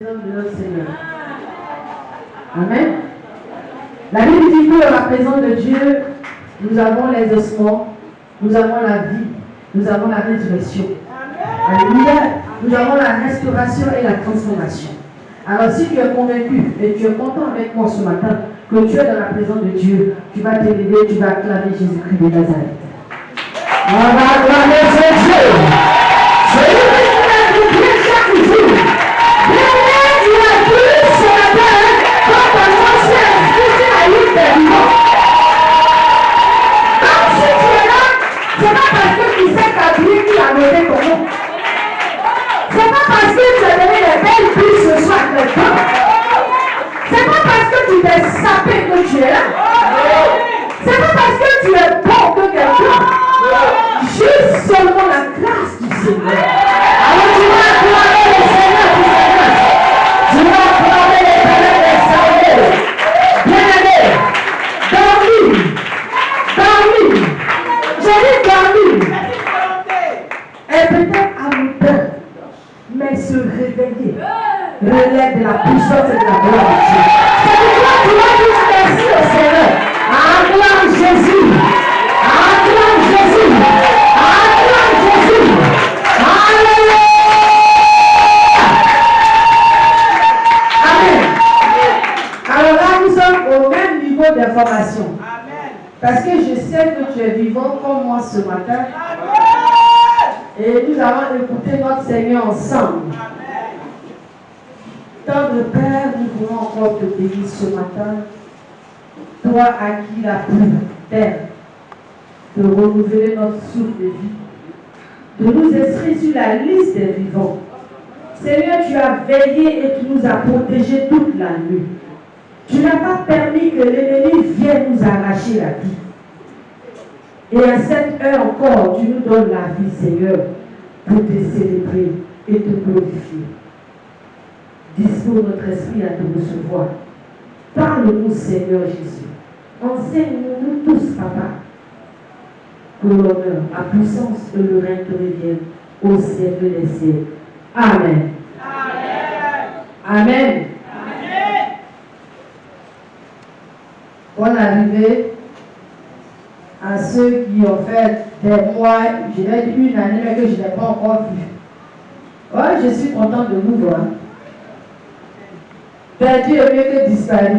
De notre Seigneur. Amen. La Bible dit que dans la présence de Dieu, nous avons les ossements, nous avons la vie, nous avons la résurrection. Alléluia. Nous avons la restauration et la transformation. Alors si tu es convaincu et tu es content avec moi ce matin que tu es dans la présence de Dieu, tu vas t'élever, tu vas acclamer Jésus-Christ de Nazareth. On va acclamer Jésus. C'est lui qui va nous bien chaque jour. C'est pas parce que tu sais qu'Adieu qui a noté ton nom. C'est pas parce que tu as donné les belles puces ce soir à quelqu'un. C'est pas parce que tu t'es sapé que tu es là. C'est pas parce que tu es bon que quelqu'un. Juste seulement la grâce du Seigneur. Alors tu vas acclamer le Seigneur du Seigneur. Tu vas acclamer l'éternel des Seigneurs. Bien-aimé, dormi. J'ai dit dormir. Et peut-être à l'auteur, mais se réveiller relève de la puissance et de la gloire de Dieu. C'est pourquoi tu vas dire merci au Seigneur. Acclame Jésus. Acclame Jésus. Acclame Jésus. Alléluia. Amen. Alors là, nous sommes au même niveau d'information. Parce que je sais que tu es vivant comme moi ce matin. Et nous allons écouter notre Seigneur ensemble. Tendre Père, nous voulons encore te bénir ce matin. Toi à qui la terre de renouveler notre souffle de vie, de nous inscrire sur la liste des vivants. Seigneur, tu as veillé et tu nous as protégés toute la nuit. Tu n'as pas permis que l'ennemi vienne nous arracher la vie. Et à cette heure encore, tu nous donnes la vie, Seigneur, pour te célébrer et te glorifier. Dispose notre esprit à te recevoir. Parle-nous, Seigneur Jésus. Enseigne-nous tous, Papa, que l'honneur, la puissance et le règne te reviennent au siècle des siècles. Amen. Amen. Amen. Bonne arrivée à ceux qui ont fait des mois, je l'ai dit une année, mais que je n'ai pas encore vu. Ouais, je suis content de vous voir. Perdu est mieux que disparu.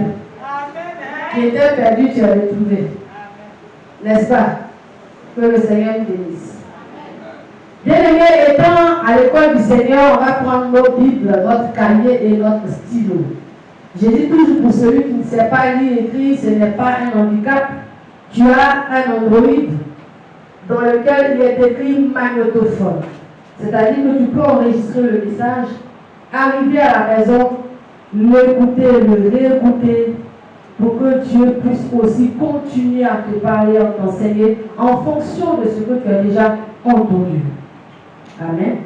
Qui était perdu, tu as retrouvé. N'est-ce pas? Que le Seigneur nous bénisse. Bien-aimés, étant à l'école du Seigneur, on va prendre nos Bibles, notre cahier et notre stylo. Je dis toujours pour celui qui ne sait pas lire et écrire, ce n'est pas un handicap. Tu as un Android dans lequel il est écrit magnétophone. C'est-à-dire que tu peux enregistrer le message, arriver à la maison, l'écouter, le réécouter, pour que Dieu puisse aussi continuer à te parler, à t'enseigner en fonction de ce que tu as déjà entendu. Amen.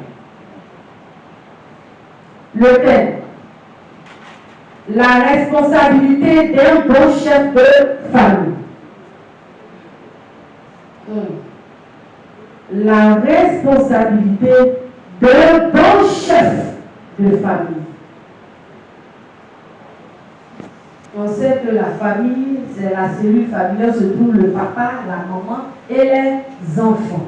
Le thème. La responsabilité d'un bon chef de famille. La responsabilité d'un bon chef de famille. On sait que la famille, c'est la cellule familiale, se trouve le papa, la maman et les enfants.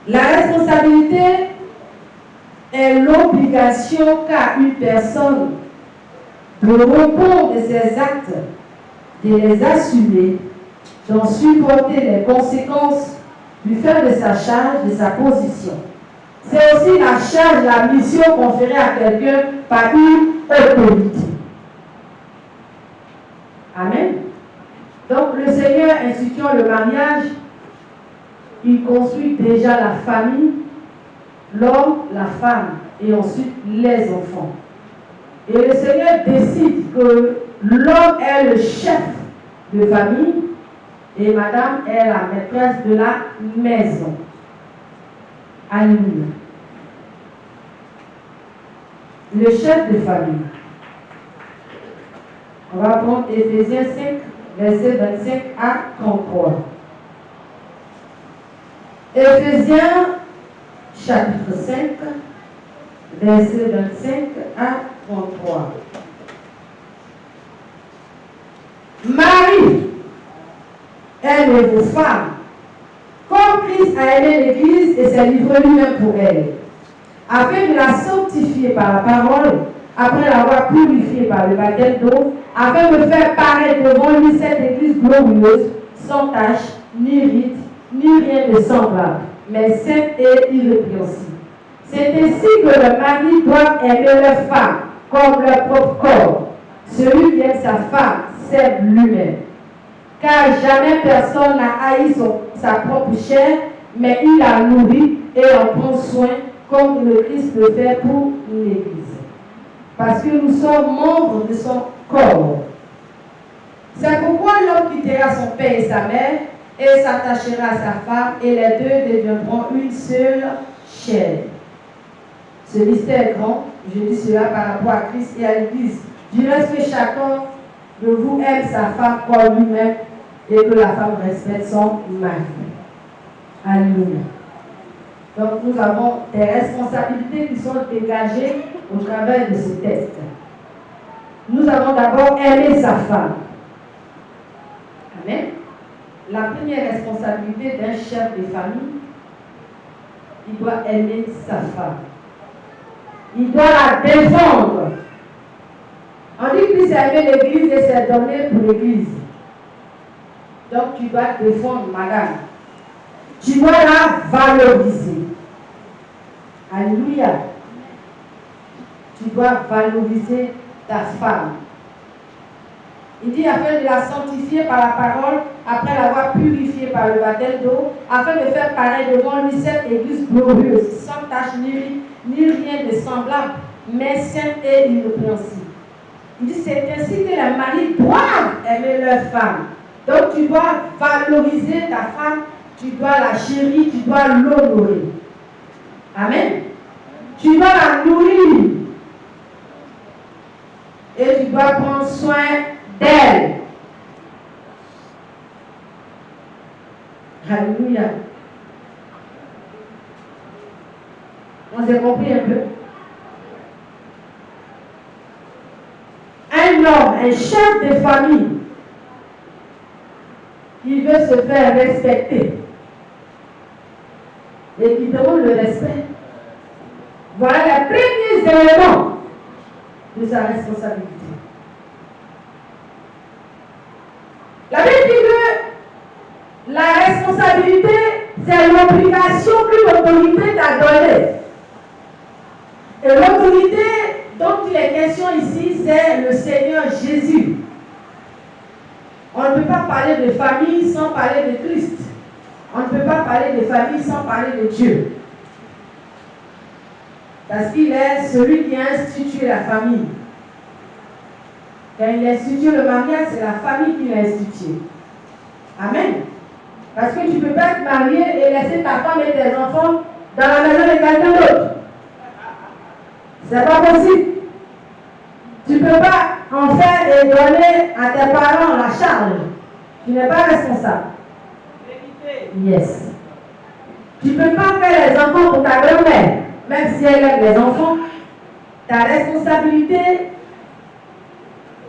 La responsabilité est l'obligation qu'a une personne de répondre de ses actes, de les assumer, d'en supporter les conséquences, du fait de sa charge, de sa position. C'est aussi la charge, la mission conférée à quelqu'un par une autorité. Amen. Donc le Seigneur instituant le mariage, il construit déjà la famille, l'homme, la femme, et ensuite les enfants. Et le Seigneur décide que l'homme est le chef de famille et madame est la maîtresse de la maison. Alléluia. Le chef de famille. On va prendre Éphésiens 5, versets 25 à 33. Éphésiens chapitre 5, versets 25 à 33. Marie, aimez vos femmes, comme Christ a aimé l'Église et s'est livré lui-même pour elle, afin de la sanctifier par la parole, après l'avoir purifiée par le baptême d'eau, afin de faire paraître devant lui cette Église glorieuse, sans tache, ni rite, ni rien de semblable, mais sainte et irrépréhensible. C'est ainsi que le mari doit aimer leur femme comme leur propre corps. Celui qui aime sa femme s'aime lui-même. Car jamais personne n'a haï sa propre chair, mais il la nourrit et en prend soin, comme le Christ le fait pour l'Église. Parce que nous sommes membres de son corps. C'est pourquoi l'homme quittera son père et sa mère et s'attachera à sa femme, et les deux deviendront une seule chair. Ce mystère est grand, je dis cela par rapport à Christ et à l'Église. Du reste que chacun de vous aime sa femme comme lui-même et que la femme respecte son mari. Alléluia. Donc nous avons des responsabilités qui sont dégagées au travers de ce texte. Nous avons d'abord aimé sa femme. Amen. La première responsabilité d'un chef de famille, il doit aimer sa femme. Il doit la défendre. On dit qu'il s'est aimé l'Église et s'est donné pour l'Église. Donc tu dois défendre madame. Tu dois la valoriser. Alléluia. Tu dois valoriser ta femme. Il dit afin de la sanctifier par la parole, après l'avoir purifiée par le baptême d'eau, afin de faire paraître devant lui cette Église glorieuse, sans tache ni rien de semblable, mais sainte et irrépréhensible. Il dit c'est ainsi que les maris doivent aimer leur femme. Donc tu dois valoriser ta femme, tu dois la chérir, tu dois l'honorer. Amen. Tu dois la nourrir. Et tu dois prendre soin d'elle. Alléluia. On s'est compris un peu? Un homme, un chef de famille, qui veut se faire respecter et qui demande le respect, voilà les premiers éléments de sa responsabilité. La Bible dit que la responsabilité, c'est l'obligation que l'autorité t'a donnée. Et l'autorité dont il est question ici, c'est le Seigneur Jésus. On ne peut pas parler de famille sans parler de Christ. On ne peut pas parler de famille sans parler de Dieu. Parce qu'il est celui qui a institué la famille. Quand il a institué le mariage, c'est la famille qui l'a institué. Amen. Parce que tu ne peux pas être marié et laisser ta femme et tes enfants dans la maison de quelqu'un d'autre. C'est pas possible. Tu ne peux pas en faire et donner à tes parents la charge. Tu n'es pas responsable. Yes. Tu ne peux pas faire les enfants pour ta grand-mère, même si elle aime les enfants. Ta responsabilité,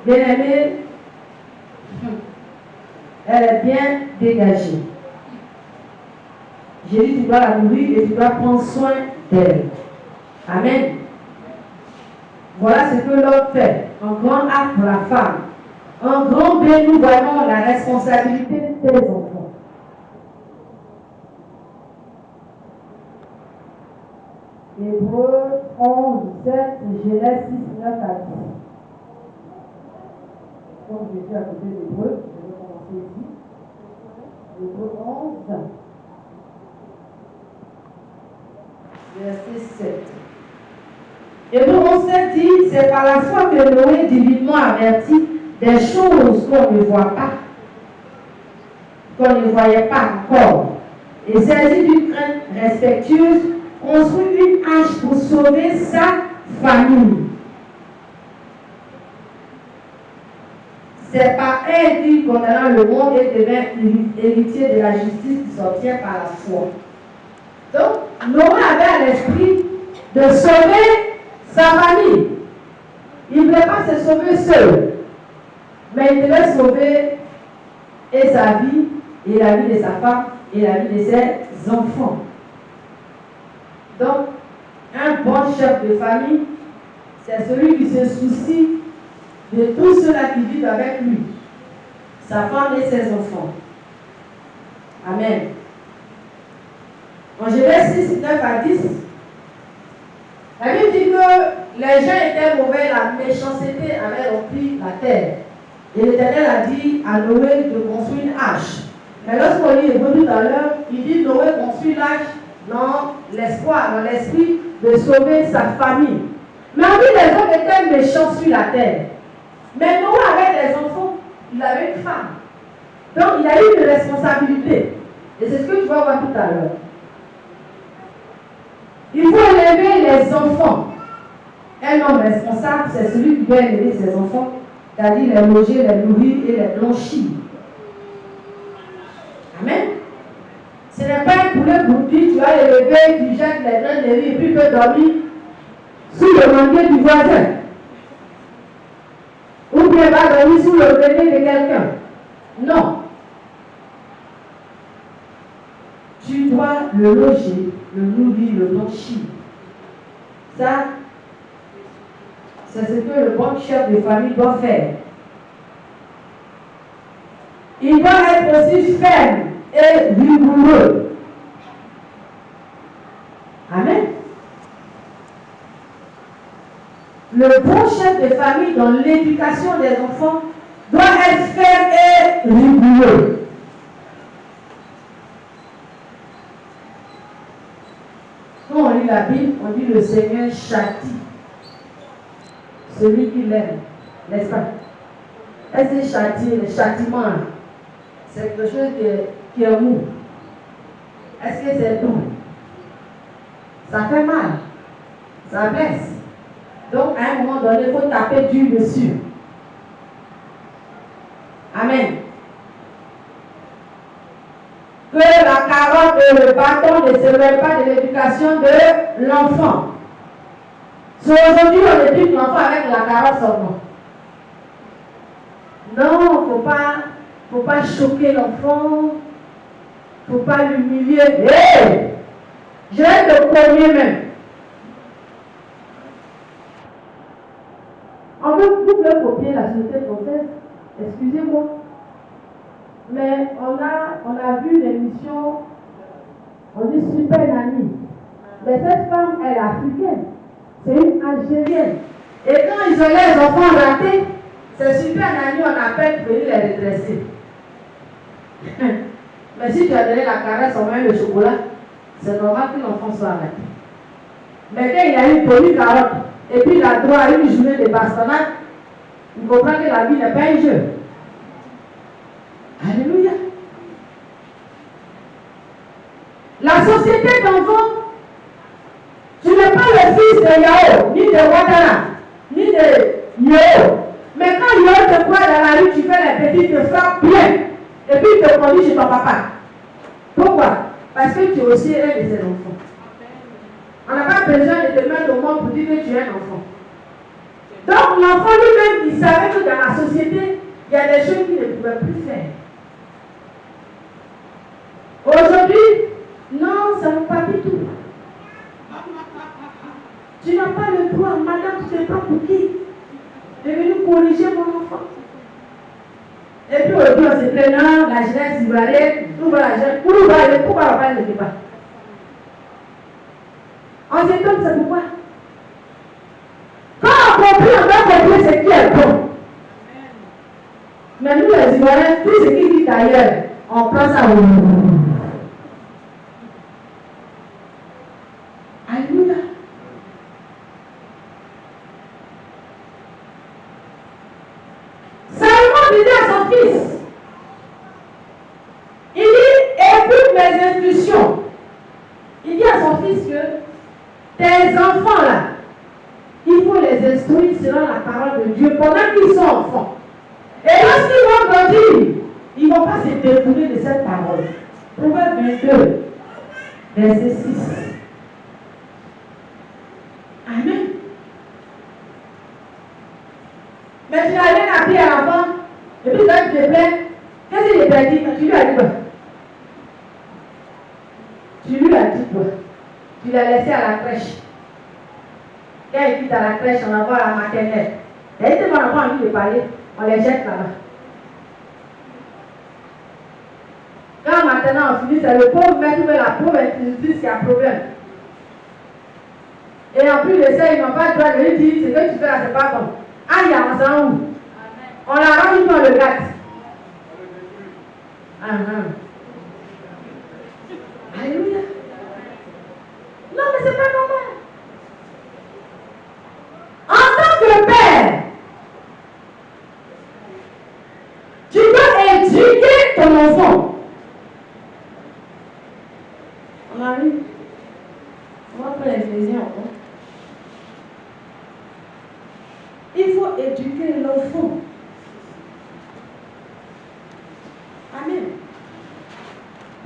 bien aimée, elle est bien dégagée. J'ai dit, tu dois la nourrir et tu dois prendre soin d'elle. Amen. Voilà ce que l'homme fait. Un grand acte pour la femme. Un grand bien, nous voyons la responsabilité des enfants. Hébreux 11, 7, Genèse 6, 9 à 10. Donc je suis à côté d'Hébreux, je vais commencer ici. Hébreux 11, verset 7. Hébreux 11, 7 dit, c'est par la foi que Noé divinement avertit des choses qu'on ne voit pas, qu'on ne voyait pas encore, et saisi d'une crainte respectueuse, construit une hache pour sauver sa famille. C'est par elle qu'il condamna le monde et devint héritier de la justice qui s'obtient par la foi. Donc, Noé avait à l'esprit de sauver sa famille. Il ne voulait pas se sauver seul, mais il devait sauver et sa vie, et la vie de sa femme, et la vie de ses enfants. Donc, un bon chef de famille, c'est celui qui se soucie de tous ceux-là qui vivent avec lui, sa femme et ses enfants. Amen. En Genèse 6, 9 à 10, la Bible dit que les gens étaient mauvais, la méchanceté avait rempli la terre. Et l'Éternel a dit à Noé de construire une arche. Mais lorsqu'on lit Hébreux tout à l'heure, il dit Noé construit l'arche dans l'espoir, dans l'esprit de sauver sa famille. Mais on dit les hommes étaient méchants sur la terre. Mais Noé avait des enfants, il avait une femme. Donc il a eu une responsabilité. Et c'est ce que tu vas voir tout à l'heure. Il faut élever les enfants. Un homme responsable, c'est celui qui doit élever ses enfants, c'est-à-dire les loger, les nourrir et les blanchir. Amen. Ce n'est pas un poulet bourdi, tu vas l'élever, tu jettes les graines de riz et puis tu peux dormir sous le manguier du voisin. Ou bien va dormir sous le grenier de quelqu'un. Non. Tu dois le loger, le nourrir, le blanchir. Ça, c'est ce que le bon chef de famille doit faire. Il doit être aussi ferme et rigoureux. Amen. Le bon chef de famille dans l'éducation des enfants doit être ferme et rigoureux. Quand on lit la Bible, on dit le Seigneur châtie celui qui l'aime, n'est-ce pas? Est-ce que châtier, le châtiment, c'est quelque chose qui est mou? Est-ce que c'est doux? Ça fait mal, ça blesse. Donc à un moment donné, il faut taper dur dessus. Amen. Que la carotte et le bâton ne se mêlent pas de l'éducation de l'enfant. Aujourd'hui, on éduque l'enfant avec la carotte seulement. Non, il ne faut pas choquer l'enfant. Il ne faut pas l'humilier. Hé! Je vais te cogner même. On veut copier la société française. Excusez-moi. Mais on a vu l'émission, on dit Super Nanny. Mais cette femme, elle est africaine. C'est une Algérienne. Et quand ils ont les enfants ratés, c'est Super Nanny, on appelle pour venir les redresser. Mais si tu as donné la caresse en main le chocolat, c'est normal que l'enfant soit raté. Mais quand il a une polie carotte, et puis il a droit à une journée de bastonnade, il comprend que la vie n'est pas un jeu. Alléluia. La société d'enfants, tu n'es pas le fils de Yao, ni de Ouattara, ni de Yao. Mais quand Yao te croit dans la rue, tu fais les petits, te frappes bien. Et puis il te conduit chez ton papa. Pourquoi? Parce que tu es aussi un de ses enfants. On n'a pas besoin de te mettre au monde pour dire que tu es un enfant. Donc l'enfant lui-même, il savait que dans la société, il y a des choses qu'il ne pouvait plus faire. Aujourd'hui, non, ça ne va pas du tout. Tu n'as pas le droit, madame, tu te prends pour qui? De venir corriger mon enfant. Et puis aujourd'hui, on se plaint, non, la jeunesse ivoirienne, où va la jeunesse? Où va aller? Pourquoi on va le débat? On s'étonne, c'est pourquoi? Quand on comprend, on doit comprendre ce qui est bon. Mais nous, les Ivoiriens, tout ce qui vit ailleurs, on prend ça au bout. Alléluia. Salomon disait à son fils, il dit, écoute mes instructions. Il dit à son fils que tes enfants là, il faut les instruire selon la parole de Dieu pendant qu'ils sont enfants. Et lorsqu'ils vont grandir, ils ne vont pas se détourner de cette parole. Proverbe 22, verset 6. Amen. Mais tu n'as rien appris à l'enfant. Et puis quand tu te plains, qu'est-ce qu'il est perdu? Tu lui as dit quoi? Tu lui as dit quoi? Tu l'as laissé à la crèche. Quand il quitte à la crèche, on envoie à la maternelle. Et si mon enfant a envie de parler, on les jette là-bas. Quand maintenant on finit, c'est le pauvre maître ou la pauvre institutrice qui a un problème. Et en plus de ça, ils n'ont pas le droit de lui dire ce que tu fais là, c'est pas bon. Ah, il y a un sang où? On la rend où on le gâte. Alléluia. Non, mais c'est pas normal. En tant que père, tu dois éduquer ton enfant. On arrive. On va prendre Éphésiens encore. Il faut éduquer l'enfant. Amen.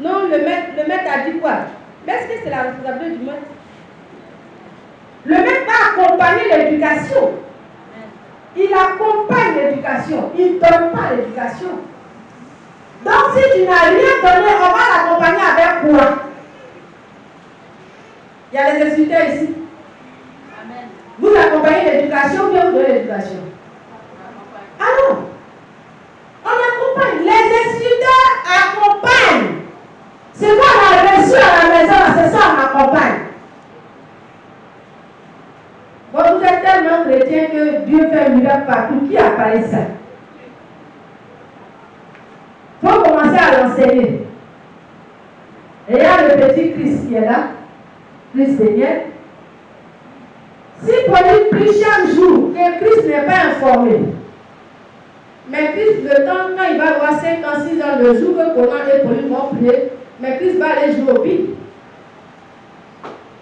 Non, le maître a dit quoi? Mais est-ce que c'est la responsabilité du maître? Le maître va accompagner l'éducation. Il accompagne l'éducation. Il ne donne pas l'éducation. Donc si tu n'as rien donné, on va l'accompagner avec quoi? Il y a les instituteurs ici. Amen. Vous accompagnez l'éducation ou bien vous donnez l'éducation? Ah non. On accompagne. Les instituteurs accompagnent. C'est quoi on a reçu à la maison, c'est ça on accompagne. Bon, vous êtes tellement chrétien que Dieu fait un miracle partout. Qui a parlé ça? Il faut commencer à l'enseigner. Et il y a le petit Christ qui est là. Christ Seigneur. Si Pauline prie chaque jour que Christ n'est pas informé, mais Christ, le temps, quand il va avoir 5 ans, 6 ans, le jour que Conan et Pauline vont prier, mais Christ va aller jouer au pied.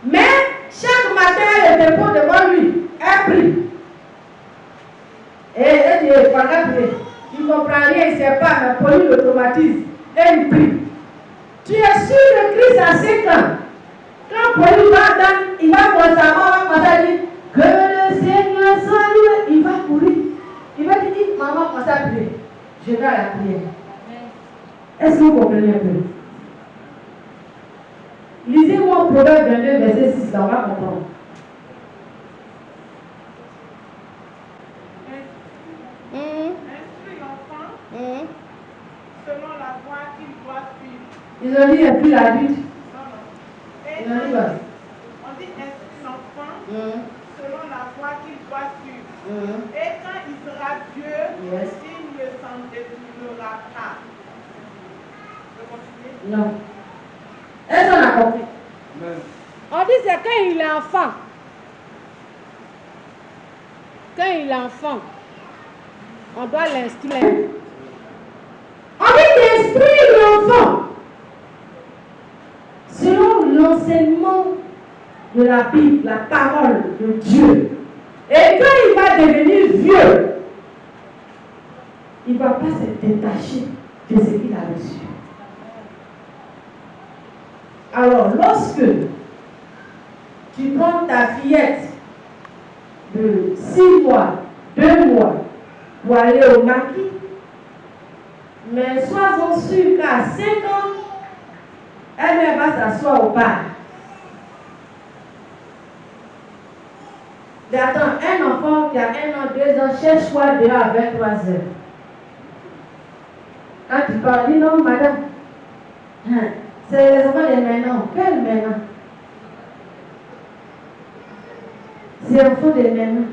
Mais chaque matin, elle dépôt devant lui. Elle prie. Et elle dit, voilà, il ne comprend rien, il ne sait pas, mais Pauline l'automatise. Et il prie. Tu es sûr que Christ a 5 ans. Quand Pauline va dans, il va constamment dire que le Seigneur soit loué. Il va courir. Il va te dire, maman, commence à prier. Je vais à la prière. Est-ce que vous comprenez un peu? Lisez-moi Proverbe 22, verset 6, là, on va comprendre. Instruis l'enfant selon la voie qu'il doit suivre. Ils ont dit, et puis l'adulte. Ils ont dit quoi? On dit instruis l'enfant selon la voie qu'il doit suivre. Et quand il sera vieux, il ne s'en détournera pas. Je peux continuer? Non. Est-ce qu'on a compris? On dit c'est quand il est enfant. Quand il est enfant, on doit l'instruire. On dit d'instruire l'enfant selon l'enseignement de la Bible, la parole de Dieu. Et quand il va devenir vieux, il ne va pas se détacher de ce qu'il a reçu. Alors, lorsque tu prends ta fillette de 6 mois, 2 mois, pour aller au maquis, mais sois-en sûr qu'à 5 ans, elle va s'asseoir au bar. Mais attends, un enfant qui a 1 an, 2 ans, cherche quoi dehors à 23 heures? Quand tu parles, dis non, madame. C'est les enfants des maintenant. Quel maintenant? C'est les enfants des maintenant.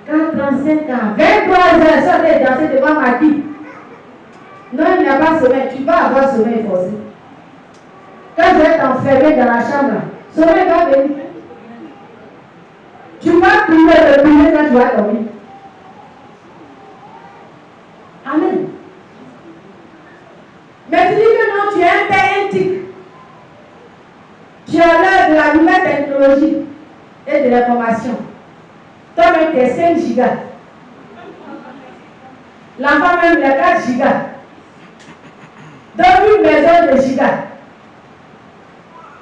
45 ans, 23 heures, ça va danser devant ma vie. Non, il n'y a pas sommeil. Tu vas avoir sommeil forcé. Quand tu vas être enfermé dans la chambre, sommeil va venir. Tu vas prier quand tu vas dormir. Amen. Mais tu dis que non, tu es un père éthique. Tu as l'heure de la nouvelle technologie et de l'information. Toi-même, tu es 5 gigas. L'enfant même, il a 4 gigas. Dans une maison de gigas.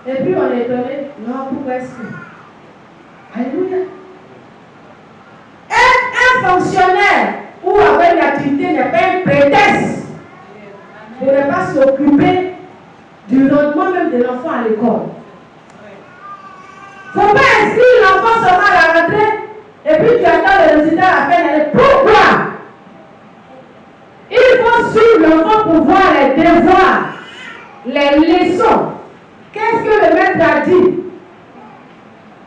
Et puis on est étonné. Non, pourquoi est-ce que... Alléluia. Un fonctionnaire ou avoir une activité n'est pas un prétexte pour ne pas s'occuper du rendement même de l'enfant à l'école. Il ne faut pas inscrire l'enfant seulement à la rentrée et puis tu attends le résultat à la fin de l'année. Pourquoi? Il faut suivre l'enfant pour voir les devoirs, les leçons. Qu'est-ce que le maître a dit?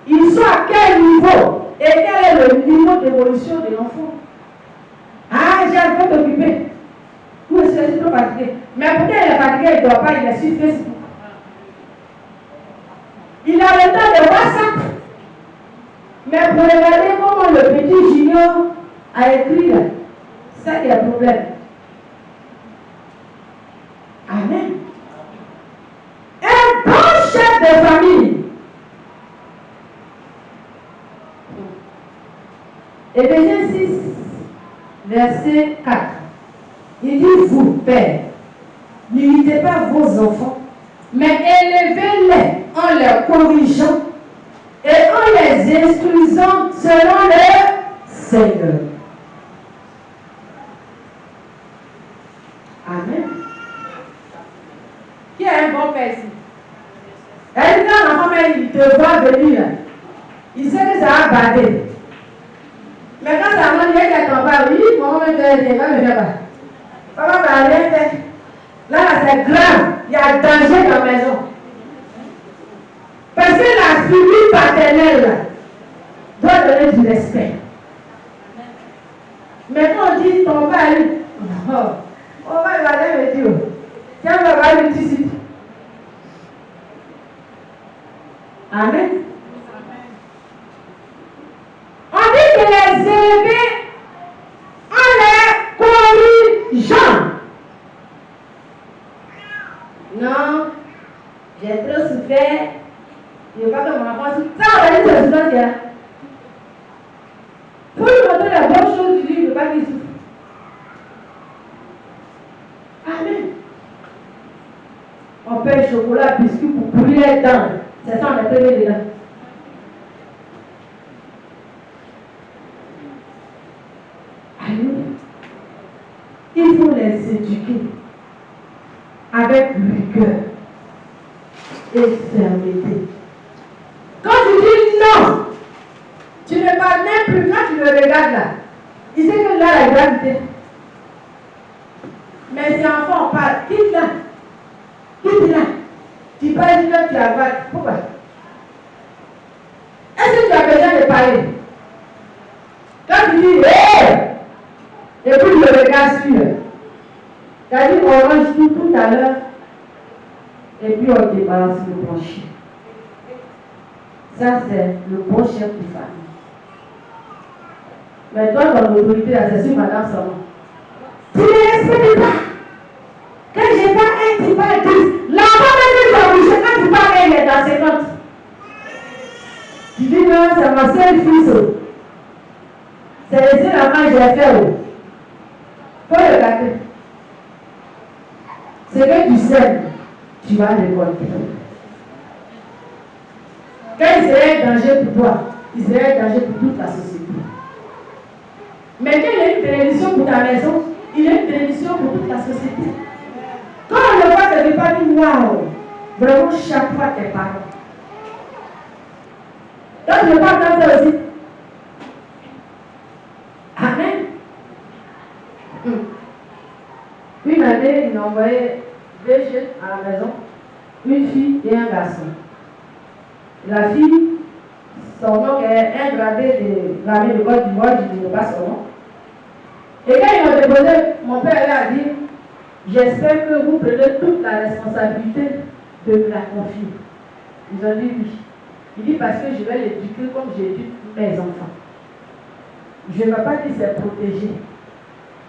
Ils sont à quel niveau? Et quel est le niveau d'évolution de l'enfant? Ah, j'ai un peu t'occuper. Ou est-ce que je suis trop fatigué? Mais pourquoi il est fatigué, il ne doit pas, il est sur Facebook. Il a le temps de WhatsApp. Mais pour regarder comment le petit junior a écrit, c'est ça qui est le problème. Amen. Un bon chef de famille. Éphésiens 6, verset 4. Il dit, vous, pères, n'imitez pas vos enfants, mais élevez-les en les corrigeant et en les instruisant selon le Seigneur. Amen. Qui est un bon père ici? Elle dit quand l'enfant, il te voit venir, il sait que ça va bader. Mais quand ça m'a dit qu'elle t'en parle, il dit, maman, il va me faire pas. Papa va rien faire. Là, c'est grave. Il y a danger dans la maison. Parce que la figure paternelle doit donner du respect. Mais quand on dit ton père, on va aller me dire, tiens, on va aller ici. Amen. On dit que les élever en les corrigeant. Non, j'ai trop souffert. Je ne veux pas que mon enfant souffre. Ça, on va dire que c'est souffrance. Pour lui montrer la bonne chose, tu dis, je ne veux pas qu'il souffre. Amen. On paye chocolat, biscuit pour pourrir les dents. C'est ça, on est prévu dedans. Alléluia. Il faut les éduquer avec rigueur et fermeté. Quand tu dis non, tu ne parles même plus. Quand tu le regardes là, il sait que là, la gravité. Mais si enfant parle, quitte là. Quitte là. Tu parles là, tu as pas. Pourquoi? Est-ce que tu as besoin de parler? Quand tu dis hé! Et puis tu le regardes sur. Tu as dit on range tout à l'heure. Et puis on te balance le plancher. Ça, c'est le bon chef de famille. Mais toi, ton autorité, là, c'est sur madame seulement. Tu ne respectes pas. Quand je parle un, tu parles 10. L'enfant même est obligé, quand tu parles, il est dans ses notes. Tu dis non, c'est ma seule fille. C'est le seul enfant que j'ai fait. Il faut le garder. Ce que tu sais, tu vas récolter. Quand il serait un danger pour toi, il serait un danger pour toute la société. Mais quand il y a une bénédiction pour ta maison, il y a une bénédiction pour toute la société. Quand on le voit, tu ne pas dire waouh, vraiment chaque fois tes parents. Donc je ne pas entendre ça aussi. Amen. Une année, il a envoyé 2 jeunes à la maison, une fille et un garçon. La fille, son nom est un gradé de l'armée de Côte d'Ivoire, je ne sais pas son nom. Et quand ils m'ont déposé, mon père a dit, j'espère que vous prenez toute la responsabilité de me la confier. Ils ont dit oui. Il dit parce que je vais l'éduquer comme j'éduque mes enfants. Je ne vais pas dire c'est protégé.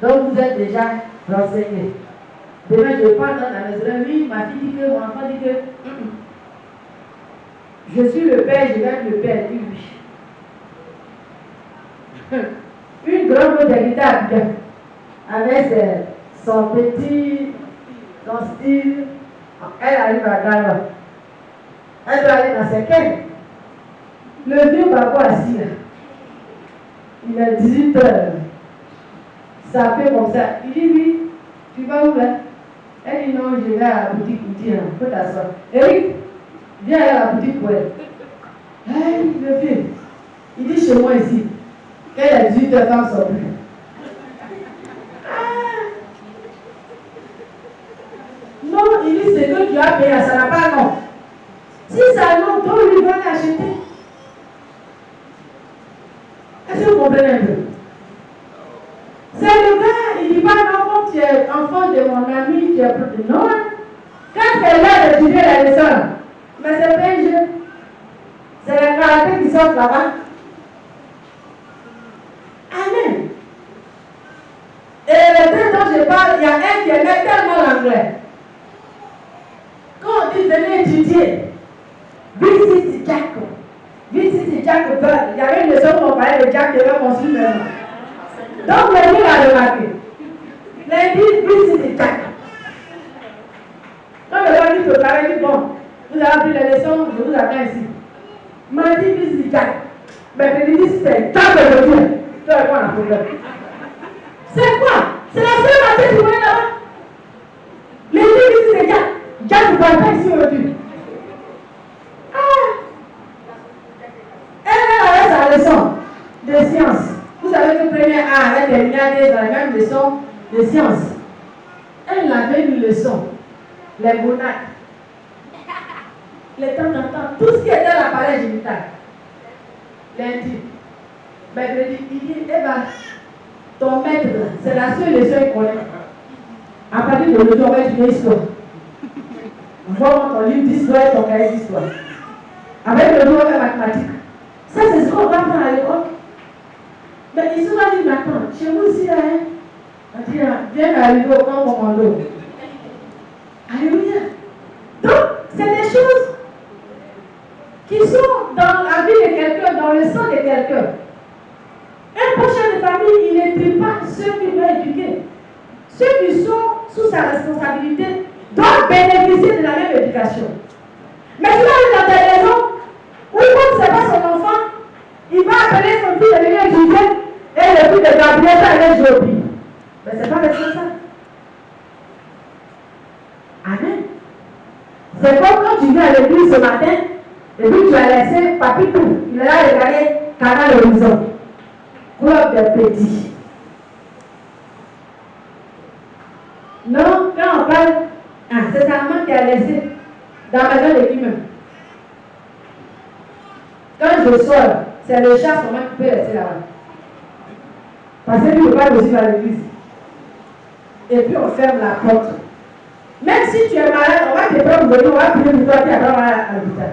Donc vous êtes déjà renseignés. Demain je vais pas dans la maison. Oui, ma fille dit que, mon enfant dit que. Je suis le père, je vais être le père. Oui, oui. Une grande modernité avec son petit, son style. Elle arrive à Gala. Elle doit aller dans ses quais. Le vieux babo assis là. Il est 18 heures. Ça fait comme ça. Il dit oui, tu vas où là? Elle dit non, je vais à la boutique pour dire, faut t'asseoir. Eric, viens à la boutique pour elle. Hey, le vieux, il dit chez moi ici, quand il y a 18 heures, femme sort plus. Non, il dit c'est que tu as payé, ça n'a pas non. Si ça non, toi lui va l'acheter. Est-ce que vous comprenez un peu? C'est le gars, il dit pas non, quand tu es enfant de mon ami, tu es plus. Non, quand c'est là d'étudier la leçon, mais c'est pas un jeu. C'est les karaté qui sortent là-bas. Amen. Et le temps dont je parle, il y a un qui aimait tellement l'anglais. Quand on dit venez étudier, Visit Jacob. Visit Jacob. Il y avait une leçon où on parlait de Jack qui devait construire une maison. Donc le livre a remarqué. Lundi, Visit Jacob. Quand le gars dit préparer, il dit bon, vous avez appris les leçons, je vous attends ici. Mardi, Visit Jacob. Mais il dit c'est Jacob de Dieu. Tu as quoi le problème? C'est quoi? C'est la seule matière qui voulait là-bas. Lundi, Visit Jacob. Jacob ne parle pas ici aujourd'hui. Elle avait sa leçon de sciences. Vous savez que première A avec terminale dans la même leçon de sciences. Elle avait une leçon, les gonades, les temps, tout ce qui était l'appareil génital. Lundi, mercredi, il dit, Eva, ton maître, c'est la seule leçon qu'il connaît. À partir de aujourd'hui, on va étudier l'histoire. Vois ton livre d'histoire et ton cahier d'histoire. Avec le nom de mathématiques. Ça, c'est ce qu'on va faire à l'époque. Mais ils sont dit maintenant, chez vous aussi, là, hein, on dit, viens arriver au camp commando. Alléluia. Donc, c'est des choses qui sont dans la vie de quelqu'un, dans le sang de quelqu'un. Un prochain de famille, il n'éduque pas ceux qu'il doit éduquer. Ceux qui sont sous sa responsabilité doivent bénéficier de la même éducation. Mais si on est dans des raisons où, comme ce n'est pas son enfant, il va appeler son fils de venir étudier et le fils de Gabriel va aller jouer au pied. Mais ce n'est pas responsable. Amen. C'est comme quand tu viens à l'église ce matin, et puis tu as laissé Papitou, il est là regarder Canal Horizon, club des petits. Non, quand on parle, c'est sa maman qui a laissé dans la maison de lui-même. Quand je sors, c'est le chat seulement qui peut rester là-bas. Parce que lui ne peut pas aussi à l'église. Et puis on ferme la porte. Même si tu es malade, on va te prendre venir, on va prier pour toi, puis après on va à l'hôpital.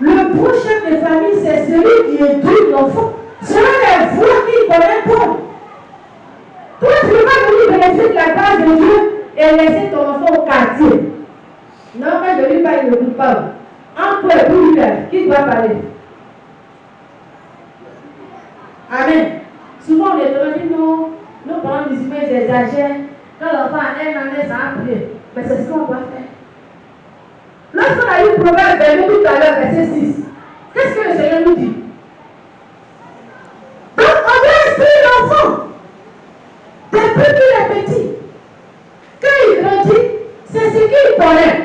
Le prochain de famille, c'est celui qui éduque l'enfant. Ce sont les voix qui connaissent pas. Toi, tu ne peux pas venir bénéficier de la grâce de Dieu et laisser ton enfant au quartier. Non, quand je lui parle, il ne écoute pas. En toi et pour lui-même, qui doit parler? Amen. Souvent, on est dit non, nos parents musulmans, ils exagèrent. Quand l'enfant a un an, ça a prié. Mais c'est ce qu'on doit faire. Lorsqu'on a eu le proverbe vers nous tout à l'heure, verset 6, qu'est-ce que le Seigneur nous dit? Donc, on doit instruire l'enfant. Depuis qu'il est petit. Quand il grandit, c'est ce qu'il connaît.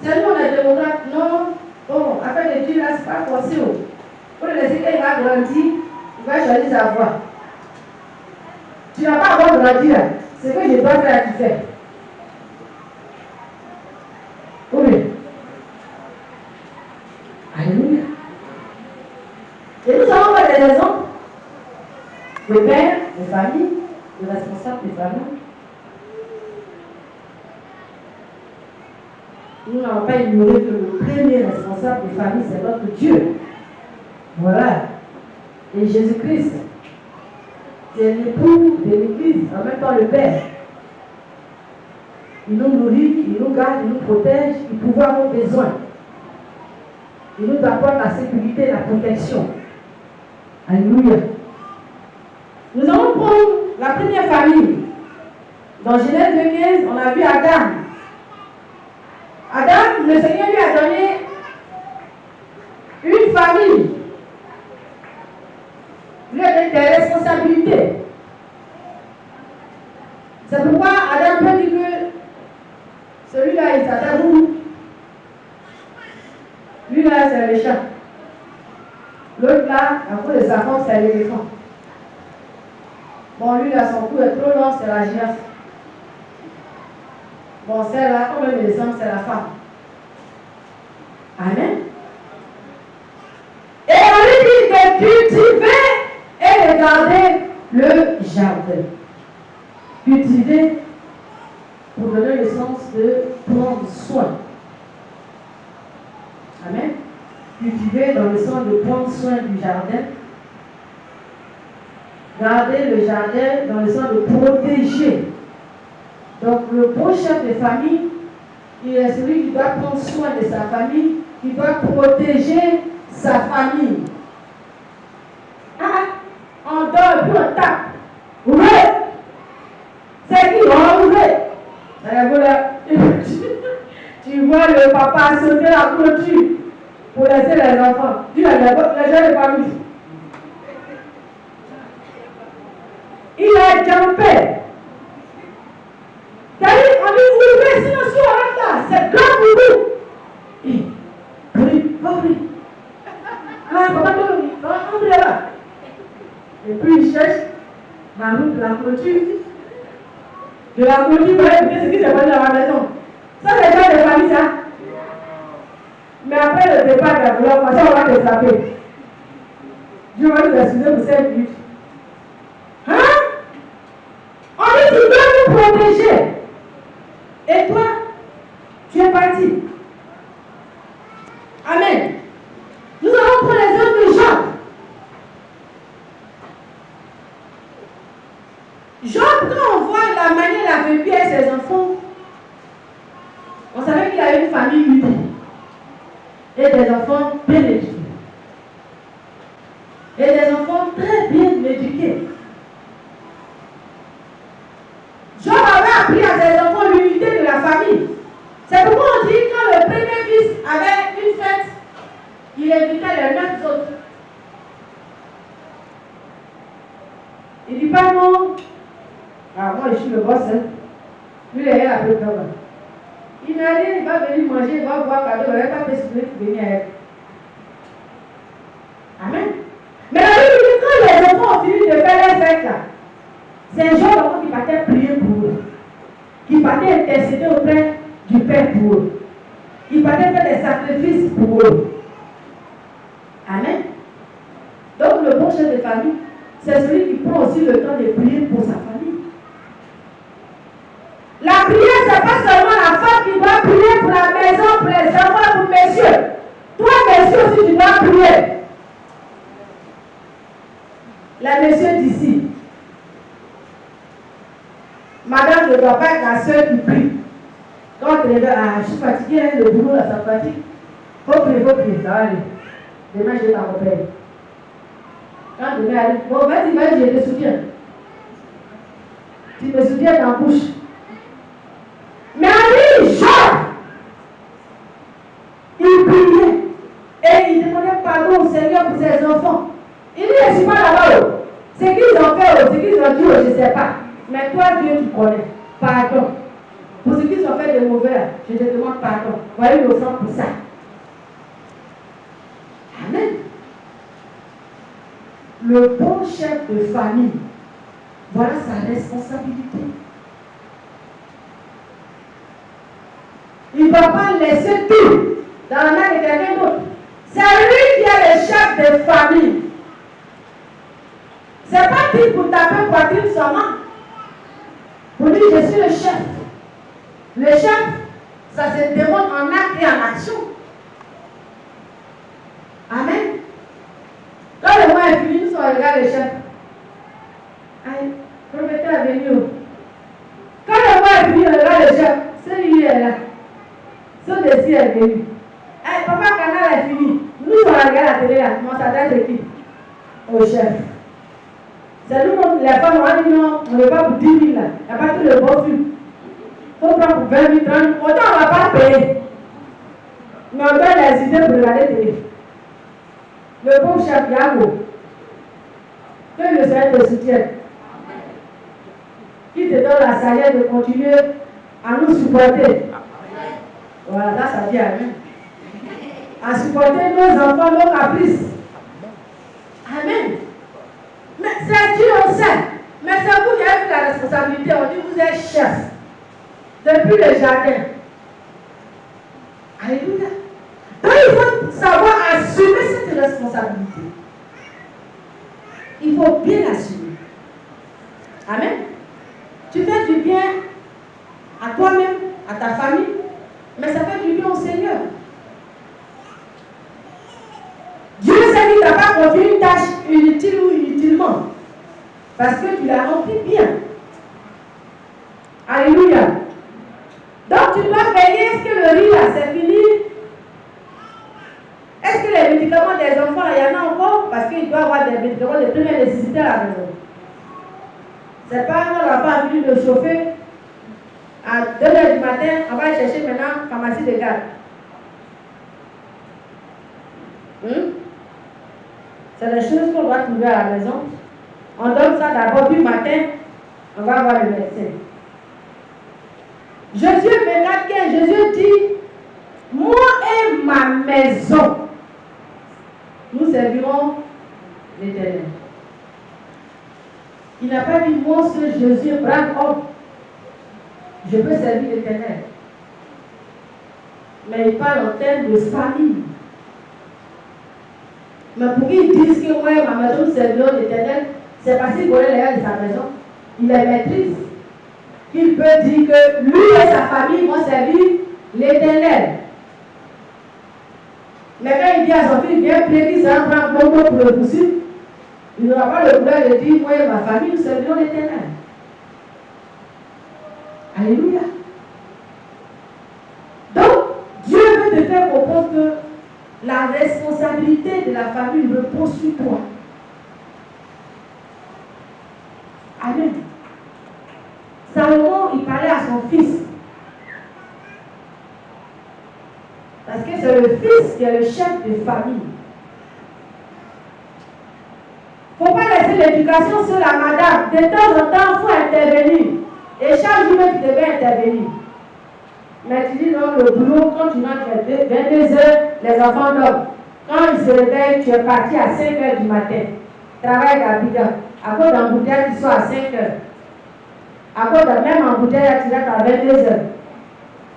C'est nous, on est démocrates. Non, bon, après le Dieu, là, c'est pas possible. Pour le laisser qu'il va grandir, il va choisir sa voie. Tu n'as pas encore grandi là. C'est que je dois faire, tu fais. Oui. Alléluia. Et nous avons pas des raisons. Le père, les familles, le responsable des familles. Nous n'avons pas ignoré que le premier responsable des familles, c'est notre Dieu. Voilà. Et Jésus-Christ, c'est l'époux de l'Église, en même temps le Père. Il nous nourrit, il nous garde, il nous protège, il pourvoit nos besoins. Il nous apporte la sécurité et la protection. Alléluia. Nous allons prendre la première famille. Dans Genèse 2:15, on a vu Adam. Adam, le Seigneur lui a donné une famille. lui a donné des responsabilités. C'est pourquoi Adam peut dire que celui-là, il s'attaque beaucoup. Lui là, c'est le chat. L'autre là, à cause de sa forme, c'est l'éléphant. Bon, lui là, son cou est trop long, c'est la girafe. Bon, celle-là, comme elle descend, c'est la femme. Amen. Et on lui dit de cultiver et de garder le jardin. Cultiver pour donner le sens de prendre soin. Amen. Cultiver dans le sens de prendre soin du jardin. Garder le jardin dans le sens de protéger. Donc le bon chef de famille, il est celui qui doit prendre soin de sa famille, qui doit protéger sa famille. Ah, on dort, puis on tape. Ouvrez! C'est qui? On ouvre! Tu vois le papa sauter la clôture pour laisser les enfants. Tu as les gens de famille. Il a jumpé. C'est-à-dire, on dit ouvrez, sinon si on reste là, c'est grand pour vous. Oui. Ah, papa, on est là. Et puis il cherche la route de la clôture. De la clôture, pour écouter ce qui s'est passé dans la maison. Ça, c'est déjà des familles, ça. Mais après le départ de la gloire, ça, on va te frapper. Dieu va nous excuser pour 5 minutes. Hein? On dit qu'il doit nous protéger. Et toi, tu es parti. Amen. Nous allons prendre les œuvres de Job. Job, quand on voit la manière il a vécu avec ses enfants, on savait qu'il avait une famille utile et des enfants bien éduqués. Et des enfants très bien éduqués. Job avait appris à ses enfants l'unité de la famille. C'est pourquoi on dit que quand le premier fils avait une fête, il invitait les 9 autres. Il ne dit pas non. Ah, moi je suis le boss. Hein. Lui, il est appelé là-bas. Il m'a dit, il va venir manger, il va boire cadeau, il ne va pas t'expliquer pour venir avec. Amen. Mais la Bible dit que quand les enfants ont fini de faire les fêtes là, c'est un genre d'enfant qui partait prier pour eux, qui partait intercéder auprès du Père pour eux, qui partait faire des sacrifices pour eux. Amen. Donc le bon chef de famille, c'est celui qui prend aussi le temps de prier pour sa famille. La prière, ce n'est pas seulement la femme qui doit prier pour la maison, pour les enfants, pour messieurs. Toi, messieurs aussi, tu dois prier. La messieurs d'ici. Madame ne doit pas être la seule qui prie. Quand tu es là, je suis fatiguée, le boulot là, ça fatigue. Faut prier, ça va aller. Demain, je vais t'accompagner. Quand demain arrive, bon, vas-y, je te soutiens. Tu me soutiens dans la bouche. Mais lui, Job, il priait et il demandait pardon au Seigneur pour ses enfants. Il dit, je ne suis pas là-bas. Ce qu'ils ont fait, ce qu'ils ont dit, je ne sais pas. Mais toi, Dieu, tu connais. Pardon. Pour ce qu'ils ont fait de mauvais, je te demande pardon. Voyez l'offrande pour ça. Amen. Le bon chef de famille, voilà sa responsabilité. Il ne va pas laisser tout dans la main de quelqu'un d'autre. C'est lui qui est le chef de famille. Ce n'est pas dit pour taper poitrine seulement. Pour dire je suis le chef. Le chef, ça se démontre en acte et en action. Amen. Quand le mois est fini, nous regarde le chef. Aïe, prophète est venu. Quand le mois est fini, on regarde le chef. Celui-là est là. Son dessus est venu. Hey, papa, canal est fini. Nous, on regarde la télé là. On s'adresse à qui? Au chef. C'est nous, les femmes, on a dit non, on ne veut pas pour 10 000 là. Il n'y a pas tout le bon film. Il faut prendre pour 20 000, 30 000. Autant on ne va pas payer. Mais on donne les idées pour regarder la télé. Le bon chef Yago. Que le Seigneur te soutienne. Qui te donne la sagesse de continuer à nous supporter. Voilà, là ça dit Amen. À supporter nos enfants, nos caprices. Amen. Mais c'est Dieu, on sait. Mais c'est vous qui avez pris la responsabilité. On dit vous êtes chef. Depuis le jardin. Alléluia. Donc il faut savoir assumer cette responsabilité. Il faut bien l'assumer. Amen. Tu fais du bien à toi-même, à ta famille, mais ça fait du bien au Seigneur. Dieu sait qu'il ne t'a pas confié une tâche inutile ou inutilement. Parce que tu l'as rempli bien. Alléluia. Donc tu dois veiller, est-ce que le riz là c'est fini? Est-ce que les médicaments des enfants, il y en a encore? Parce qu'il doit y avoir des médicaments de première nécessité à la maison. C'est pas quand l'enfant a fini de chauffer à 2h du matin, on va aller chercher maintenant pharmacie de garde. C'est des choses qu'on doit trouver à la maison. On donne ça d'abord, puis matin, on va voir le médecin. Jésus 24, 15, Jésus dit, moi et ma maison, nous servirons l'Éternel. Il n'a pas dit, moi seul Jésus, brave homme, je peux servir l'Éternel. Mais il parle en termes de famille. Mais pour qu'ils disent que moi et ma maison nous servirons l'Éternel, c'est parce qu'il connaît les règles de sa maison. Il les maîtrise. Il peut dire que lui et sa famille vont servir l'Éternel. Mais quand il dit à son fils, viens prier, ça va prendre beaucoup pour le poursuivre, il n'aura pas le courage de dire, moi et ma famille, nous servirons l'Éternel. Alléluia. Donc, Dieu veut te faire comprendre que la responsabilité de la famille repose sur toi. Amen. Salomon, il parlait à son fils. Parce que c'est le fils qui est le chef de famille. Il ne faut pas laisser l'éducation sur la madame. De temps en temps, il faut intervenir. Et chaque jour, tu devais intervenir. Mais tu dis non, le boulot, quand tu rentres à 22h, les enfants dorment. Quand ils se réveillent, tu es parti à 5h du matin. Travaille à Bidon. À cause d'un bouteille, tu sois à 5h. À cause d'un même embouteillage, tu rentres à 22h.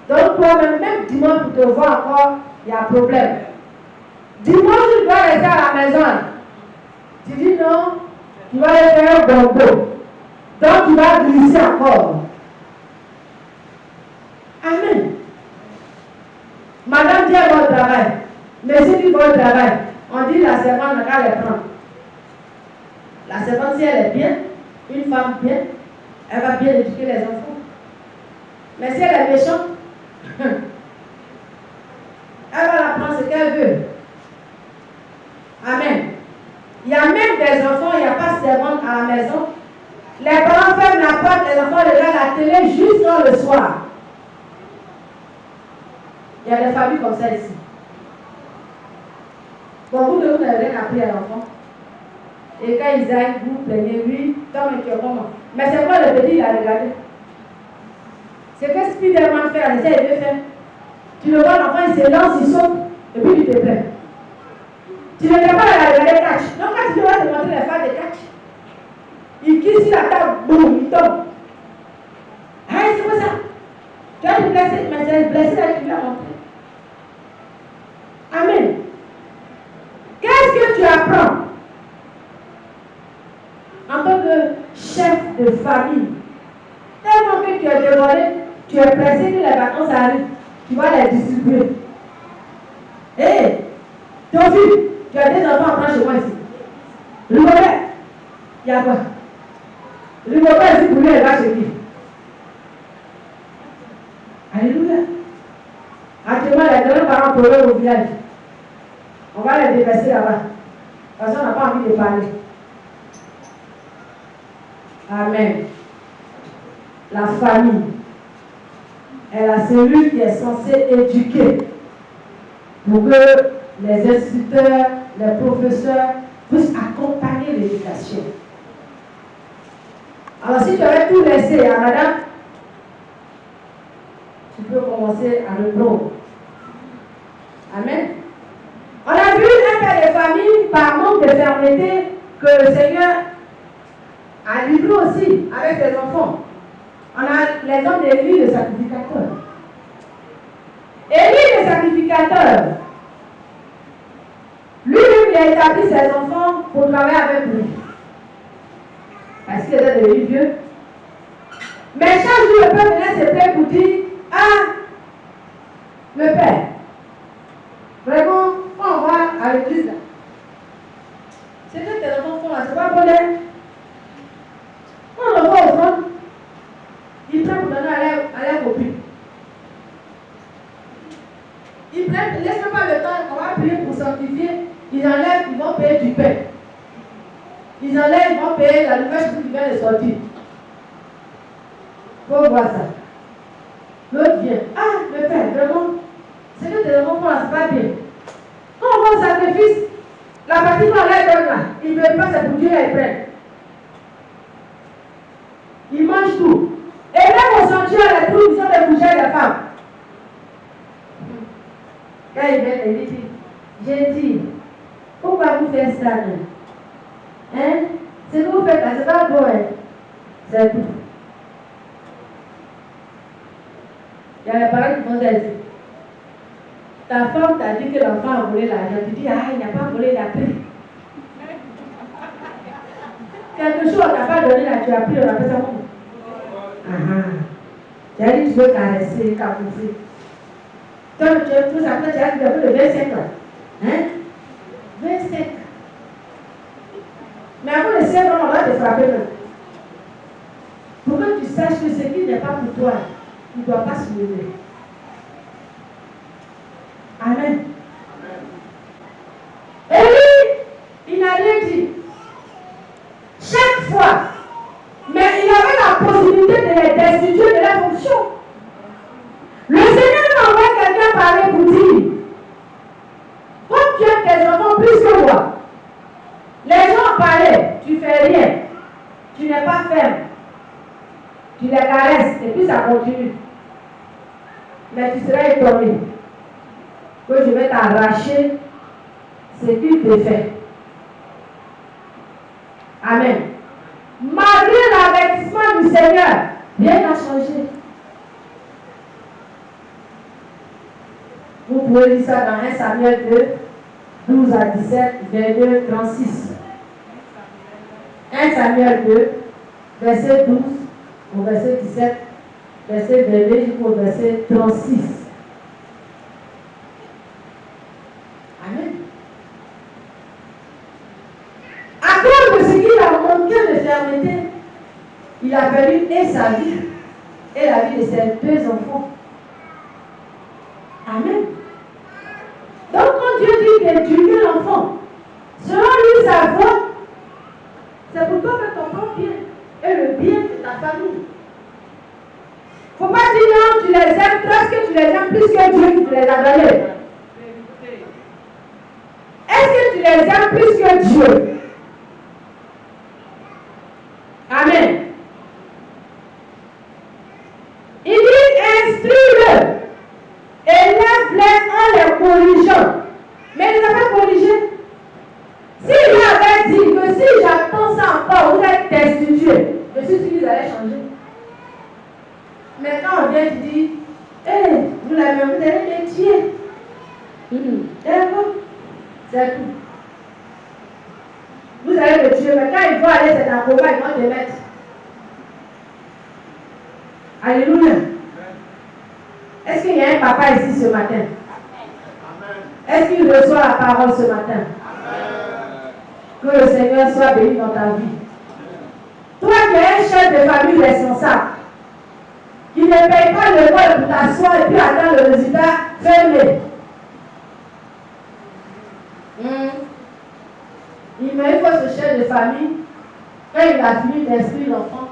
Donc toi-même, même dimanche, pour te voir encore, il y a un problème. Dimanche, tu dois rester à la maison. Tu dis non, tu vas aller faire un bonbon. Donc tu vas glisser encore. Amen. Madame dit à votre travail. Monsieur dit votre travail. On dit la servante n'a qu'à les prendre. La servante, si elle est bien, une femme bien, elle va bien éduquer les enfants. Mais si elle est méchante, elle va la prendre ce qu'elle veut. Amen. Il y a même des enfants, il n'y a pas de servante à la maison. Les parents ferment la porte, les enfants regardent la télé jusqu'au le soir. Il y a des familles comme ça ici. Beaucoup de vous n'avez rien appris à l'enfant. Et quand ils aillent, vous plaignez, lui, tant mais tu es comment. Mais c'est quoi le petit, il a regardé. C'est que Spider-Man fait, il essaie de faire. Tu le vois, l'enfant, il se lance, il saute, et puis tu te plains. Tu ne peux pas regarder catch. Donc quand tu vas te montrer les phases de catch, il quitte sur la table, boum, il tombe. Ah, c'est quoi ça? Tu vas te blesser, mais c'est blessé là, tu l'as montré. Amen. Qu'est-ce que tu apprends en tant que chef de famille? Tellement que tu es dévoré, tu es pressé que les vacances arrivent, tu vas les distribuer. Hé, ton fils, tu as des enfants en chez moi ici. Rigobert, il y a quoi? Rigobert, ici pour lui, elle va chez qui? Alléluia. Actuellement, les grands-parents pleurent au village. On va les déverser là-bas. Parce qu'on n'a pas envie de parler. Amen. La famille est la cellule qui est censée éduquer pour que les instituteurs, les professeurs puissent accompagner l'éducation. Alors si tu avais tout laissé à madame, tu peux commencer à reprendre. Amen. On a vu un cas de famille par manque de fermeté que le Seigneur a livré aussi avec ses enfants. On a l'exemple d'Élie le sacrificateur. Élie le sacrificateur, lui-même il a établi ses enfants pour travailler avec lui. Parce qu'il était devenu vieux. Mais chaque jour, le père venait se plaindre pour dire, ah, le père, vraiment, quand on va à l'église là, c'est que tes enfants font là, c'est pas bon. Quand on le voit au front, ils prennent pour donner à leur copine. Ils prennent, laisse pas le temps, on va prier pour sanctifier, ils enlèvent, ils vont payer du pain. Ils enlèvent, ils vont payer la nouvelle chose qui vient de sortir. Faut voir ça. L'autre vient, ah, le père, vraiment, c'est que tes enfants font là, c'est pas bien. Quand on va au sacrifice, la partie qu'on leur donne là, ils ne veulent pas, c'est pour Dieu, ils prennent. Ils mangent tout. Et même au sanctuaire, les trous, ils sont des bouchées des femmes. Quand il vient, il dit, j'ai dit, pourquoi vous faites ça? Hein? Ce que vous faites là, c'est pas beau, hein? C'est tout. Il y a les parents qui vont dire, ta femme t'a dit que l'enfant a volé l'argent. Tu dis, ah, il n'a pas volé, il a pris. Quelque chose, on n'a pas donné là, tu as pris, on appelle ça comment? Tu as dit, tu veux caresser, camoufler. Toi, tu as tout ça, tu as dit, le 25 là. Hein? 25. Mais avant le ciel, on va te frapper. Pour que tu saches que ce qui n'est pas pour toi, tu ne dois pas se lever. Amen. Et lui, il n'a rien dit. Chaque fois. Mais il avait la possibilité de les destituer de leur fonction. Le Seigneur envoie quelqu'un parler pour dire, comme tu aimes tes enfants plus que moi, les gens parlaient, tu ne fais rien, tu n'es pas ferme, tu les caresses et puis ça continue. Mais tu seras étonné que je vais t'arracher ce qu'il te fait. Amen. Malgré l'avertissement du Seigneur, rien n'a changé. Vous pouvez lire ça dans 1 Samuel 2, 12 à 17, 22, 36. 1 Samuel 2, verset 12 au verset 17, verset 22 jusqu'au verset 36. Amen. À cause de ce qu'il a manqué de fermeté, il a perdu et sa vie et la vie de ses deux enfants. Amen. Donc quand Dieu dit d'éduquer l'enfant, selon lui sa voix, c'est pour toi que ton propre bien et le bien de ta famille. Il ne faut pas dire non, tu les aimes parce que tu les aimes plus que Dieu qui te les a donnés. Est-ce que tu les aimes plus que Dieu? Amen. Il dit instruis-le, élève-les en les corrigeant. Mais il n'a pas corrigé. S'il avait dit que si j'attends ça encore, vous êtes destitué, je suis sûr qu'ils allaient changer. Mais quand on vient, tu dis, hé, vous l'avez, vous allez les tuer. C'est tout. Vous allez le tuer, mais quand il faut aller, c'est un combat, ils vont te mettre. Alléluia. Est-ce qu'il y a un papa ici ce matin? Est-ce qu'il reçoit la parole ce matin? Que le Seigneur soit béni dans ta vie. Toi qui es un chef de famille responsable, qui ne paye pas le vol pour t'asseoir et puis attendre le résultat, fais-le. Il me faut ce chef de famille, quand il a fini d'instruire l'enfant,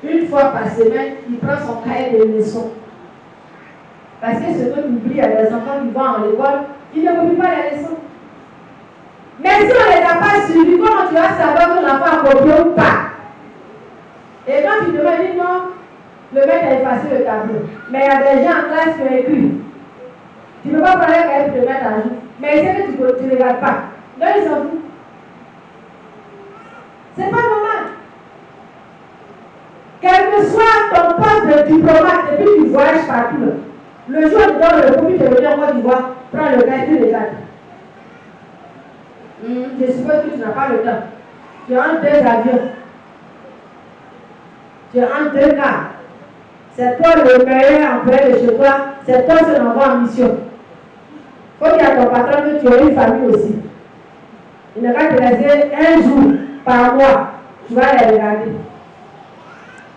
une fois par semaine, il prend son cahier de leçons. Parce que ce que tu oublies à des enfants qui vont à l'école, ils ne copient pas les leçons. Mais si on ne les a pas suivis, comment tu vas savoir que l'enfant a copié ou pas? quand tu devais dire non, le maître a effacé le tableau. Mais il y a des gens en classe qui ont écrit. Tu ne peux pas prendre un cahier pour te mettre à jour. Mais il sait que tu ne regardes pas. Donc ils s'en foutent. C'est pas normal. Quel que soit ton poste de diplomate, et puis tu voyages partout, le jour où tu donnes le premier, tu reviens en Côte d'Ivoire, prends le cahier, tu regardes. Je suppose que tu n'as pas le temps. Tu as deux avions. Tu as deux cars. C'est toi le meilleur employé de chez toi. C'est toi qui l'envoie en mission. Il faut qu'il y ait ton patron que tu aies une famille aussi. Il ne va te laisser un jour par mois. Tu vas les regarder.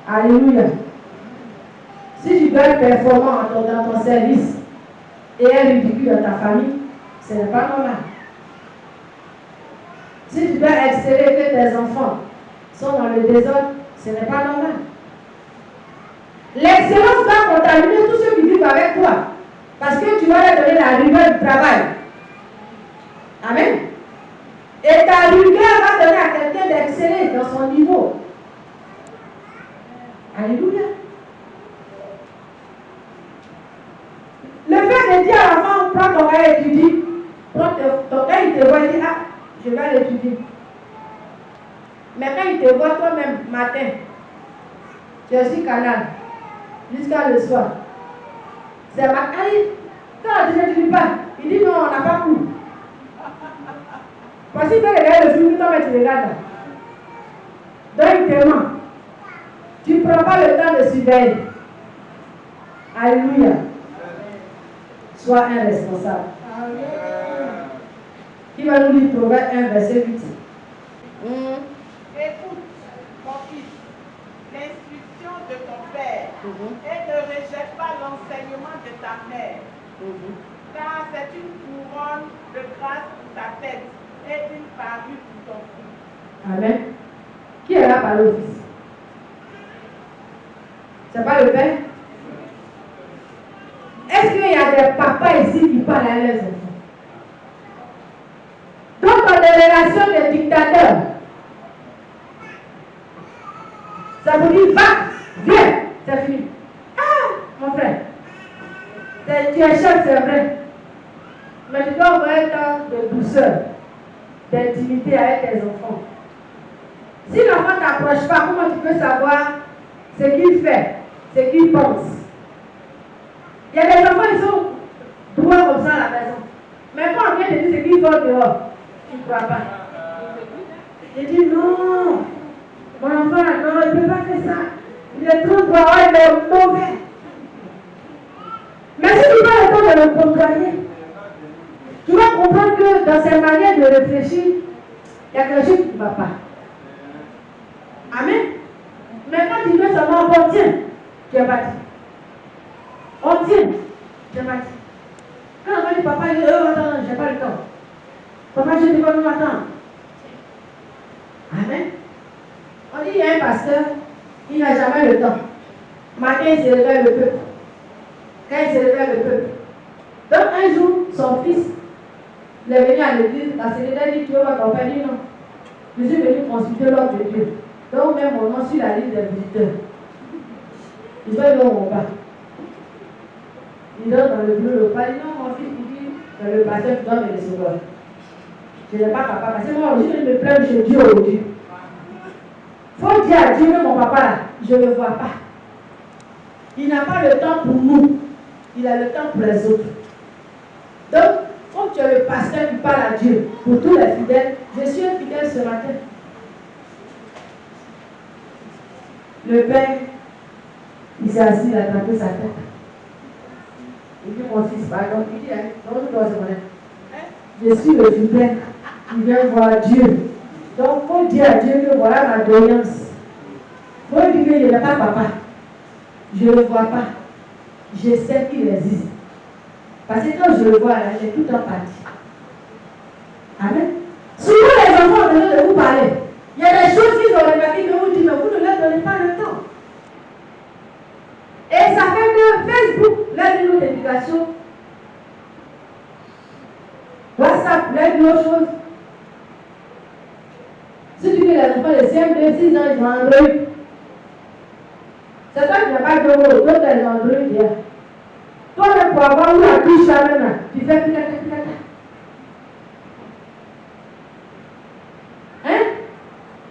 Alléluia. Si tu dois être performant dans ton service et être ridicule dans ta famille, ce n'est pas normal. Si tu dois exceller que tes enfants sont dans le désordre, ce n'est pas normal. L'excellence va contaminer tous ceux qui vivent avec toi. Parce que tu vas leur donner la rigueur du travail. Amen. Et ta rigueur va donner à quelqu'un d'exceller dans son niveau. Alléluia. Le fait de dire à l'enfant, prends ton cahier et étudie. Prends ton cahier, il te voit et dit, ah, je vais l'étudier. Mais quand il te voit toi-même matin, tu es sur canal, jusqu'à le soir. C'est ma cahier. Quand tu n'étudies pas, il dit non, on n'a pas cours. Parce qu'il peut regarder le film, toi, tu regardes. Donc il te ment. Tu ne prends pas le temps de surveiller. Alléluia. Sois un responsable. Amen. Qui va nous lire Proverbe 1, verset 8. Écoute, mon fils, l'instruction de ton père et ne rejette pas l'enseignement de ta mère. Car c'est une couronne de grâce pour ta tête et une parure pour ton cou. Amen. Qui est là par le fils? C'est pas le père? Est-ce qu'il y a des papas ici qui parlent à leurs enfants? Donc, dans des relations de dictateurs, ça vous dit, va, viens, c'est fini. Ah, mon frère, tu es chef, c'est vrai. Mais tu dois avoir un temps de douceur, d'intimité avec tes enfants. Si l'enfant ne t'approche pas, comment tu peux savoir ce qu'il fait, ce qu'il pense? Il y a des enfants, ils sont droits comme ça à la maison. Mais quand on vient te dire ce qu'ils font dehors, tu ne crois pas. Je dis non, mon enfant, non, il ne peut pas faire ça. Il est trop droit, il est mauvais. Mais si tu prends le temps de le contrarier, tu vas comprendre que dans ses manières de réfléchir, il y a quelque chose qui ne va pas. Amen. Mais quand tu veux seulement, on tient, tu es parti. On tient, tu es parti. Quand on va dire papa, il dit, oh, attends, je n'ai pas le temps. Papa, je ne dis pas, non, attends. Amen. On dit, il y a un pasteur, il n'a jamais le temps. Matin, il se réveille le peuple. Quand il se réveille le peuple. Donc un jour, son fils, il est venu à l'église, la secrétaire dit, tu veux votre père? Il dit non. Je suis venu consulter l'ordre de Dieu. Donc même mon nom sur la liste des visiteurs. Il fait le repas. Il donne dans le bureau le repas. Il dit non, mon fils, il dit, le pasteur, tu dois me recevoir. Je n'ai pas papa, parce que moi aussi, je me plains chez Dieu aujourd'hui. Il faut dire à Dieu que mon papa là, je ne le vois pas. Il n'a pas le temps pour nous. Il a le temps pour les autres. Donc, comme tu es le pasteur qui parle à Dieu, pour tous les fidèles, je suis un fidèle ce matin. Le père, il s'est assis, il a attrapé sa tête. Il dit, mon fils, pardon. Il dit, non, tu dois se connaître. Je suis le fidèle qui vient voir Dieu. Donc, il faut dire à Dieu que voilà ma doléance. Il faut dire que je n'ai pas papa. Je ne le vois pas. Je sais qu'il existe. Parce que quand je le vois, là, j'ai tout en parti. Amen. Souvent, les enfants ont besoin de vous parler. Il y a des choses qu'ils ont remarquées que vous dites, mais vous ne leur donnez pas le temps. Et ça fait que Facebook, l'aide une autre éducation. WhatsApp, l'aide une autre chose. Si tu dis les enfants de CM2, 6 ans, ils ont Android. C'est toi qui n'as pas de mots, d'autres les Android. Toi-même, pour avoir où la touche la même, tu fais piquet. Hein?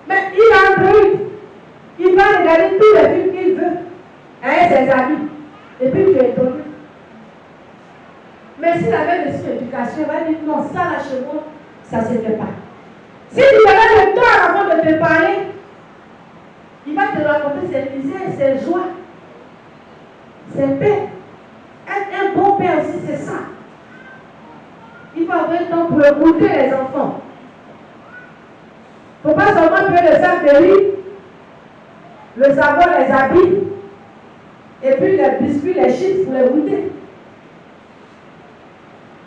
Mais il a Android. Il va regarder tous les films qu'il veut avec ses amis. Et puis tu es étonné. Mais s'il avait reçu l'éducation, il va dire non, ça là chez moi, ça ne se fait pas. Si tu avais le temps avant de te parler, il va te raconter ses misères, ses joies, ses paix. Être un bon père aussi, c'est ça. Il faut avoir le temps pour écouter les enfants. Il ne faut pas seulement payer le sac de riz, le savon, les habits, et puis les biscuits, les chips pour les goûter.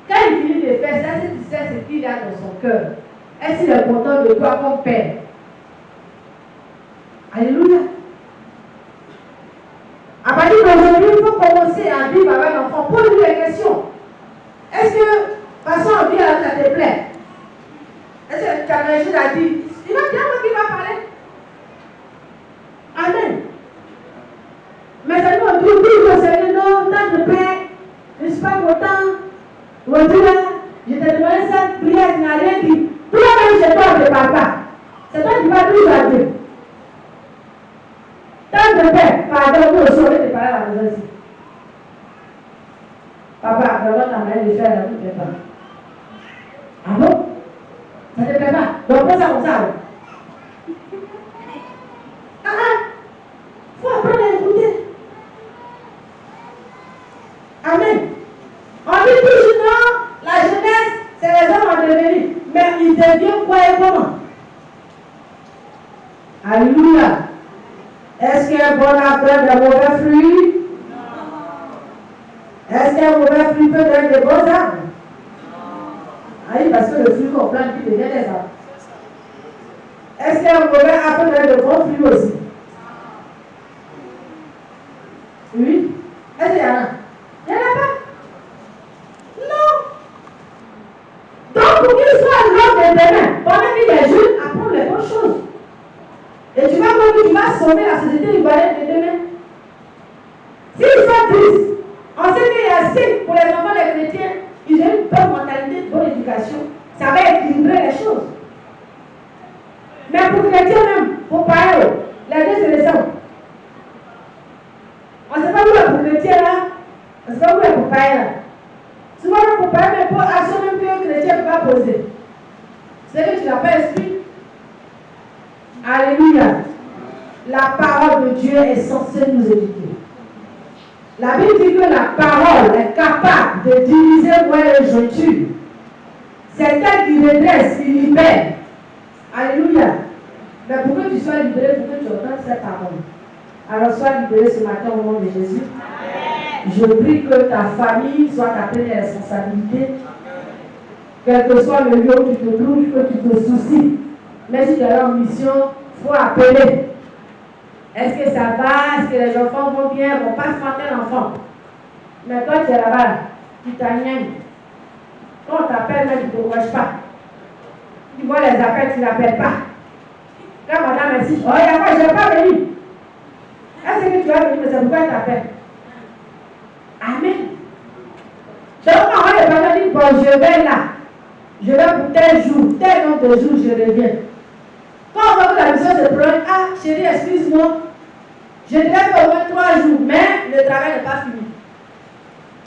Quand il finit de faire ça, si tu sais ce qu'il y a dans son cœur, est-ce qu'il est content de toi comme père? Alléluia. À partir d'aujourd'hui, il faut commencer à vivre avec l'enfant. Pose-lui des questions. Est-ce que, façon en vie, ça te plaît? Est-ce que tu as quelque chose à dire? Il va dire qu'il va parler. Amen. Mais ça nous dit que c'est non, tant de paix, je ne suis pas content. Aujourd'hui là, je t'ai demandé cette prière, tu n'as rien dit. Toi-même, c'est toi de papa. C'est toi qui vas toujours à Dieu. Tant de paix, pardon, nous aussi, on va te parler à la maison ici. Papa, vraiment, ta manière de faire, ça ne te plaît pas. Ah bon? Ça ne te plaît pas? Donc, fais ça comme ça. Il faut apprendre à écouter. Amen. On dit toujours non, la jeunesse, c'est les hommes en devenir. Mais ils deviennent quoi et comment? Alléluia. Est-ce qu'un bon arbre donne de mauvais fruits? Non. Est-ce qu'un mauvais fruit peut donner de bons arbres? Ah oui, parce que le fruit qu'on plante, il devient des arbres. Est-ce qu'un mauvais arbre donne de bons fruits aussi? Oui. Est-ce qu'il y en a? Il n'y en a pas. Non. Donc, pour qu'il soit l'homme de demain, pendant qu'il est jeune, apprends les bonnes choses. Et tu vas voir que tu vas sauver la société ivoirienne de demain. S'ils sont tristes, on sait qu'il y a assez pour les enfants des chrétiens, ils ont une bonne mentalité, une bonne éducation. Ça va équilibrer les choses. Mais pour les chrétiens même, pour parler, les deux se descendent. On ne sait pas où est pour le chrétien là, on ne sait pas où est pour parler là. Souvent, pour parler, mais pour action même que le chrétien ne peut pas poser. C'est que tu n'as pas esprit. Alléluia. La parole de Dieu est censée nous éduquer. La Bible dit que la parole est capable de diviser moelle et jointure. C'est elle qui redresse, qui libère. Alléluia. Mais pour que tu sois libéré, pour que tu entendes cette parole. Alors sois libéré ce matin au nom de Jésus. Amen. Je prie que ta famille soit ta pleine responsabilité. Quel que soit le lieu où tu te trouves, que tu te soucies. Mais si tu es en mission, il faut appeler. Est-ce que ça va? Est-ce que les enfants vont bien? On passe par tel enfant. Mais toi, tu es là-bas, tu t'agnènes. Quand on t'appelle, mais tu ne te coches pas. Tu vois les appels, tu n'appelles pas. Quand madame est ici, oh, il y a pas, je ne vais pas venir. Est-ce que tu vas venir? Mais c'est pourquoi elle t'appelle. Amen. Donc, quand on est pas dit, bon, je vais là. Je vais pour tel jour, tel nombre de jours, je reviens. Quand on voit que la mission se prend, ah, chérie, excuse-moi, je devais faire au moins 3 jours, mais le travail n'est pas fini.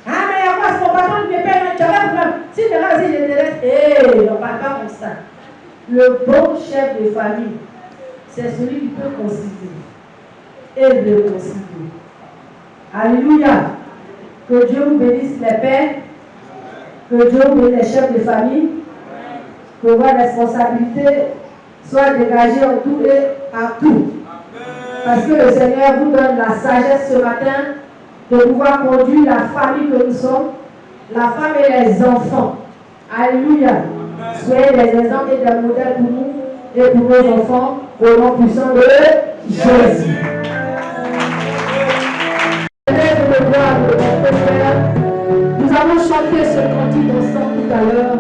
Ah, mais il y a quoi, c'est mon patron qui me paye, tu as pas de problème. Si tu vas aussi, je te laisse. Hé, on ne parle pas comme ça. Le bon chef de famille, c'est celui qui peut concilier et réconcilier. Alléluia. Que Dieu vous bénisse les pères, que Dieu vous bénisse les chefs de famille, que vos responsabilités soient dégagées en tout et partout. Parce que le Seigneur vous donne la sagesse ce matin de pouvoir conduire la famille que nous sommes, la femme et les enfants. Alléluia. Soyez des exemples et des modèles pour nous et pour nos enfants, au nom puissant de Jésus. Nous avons chanté ce cantique ensemble tout à l'heure,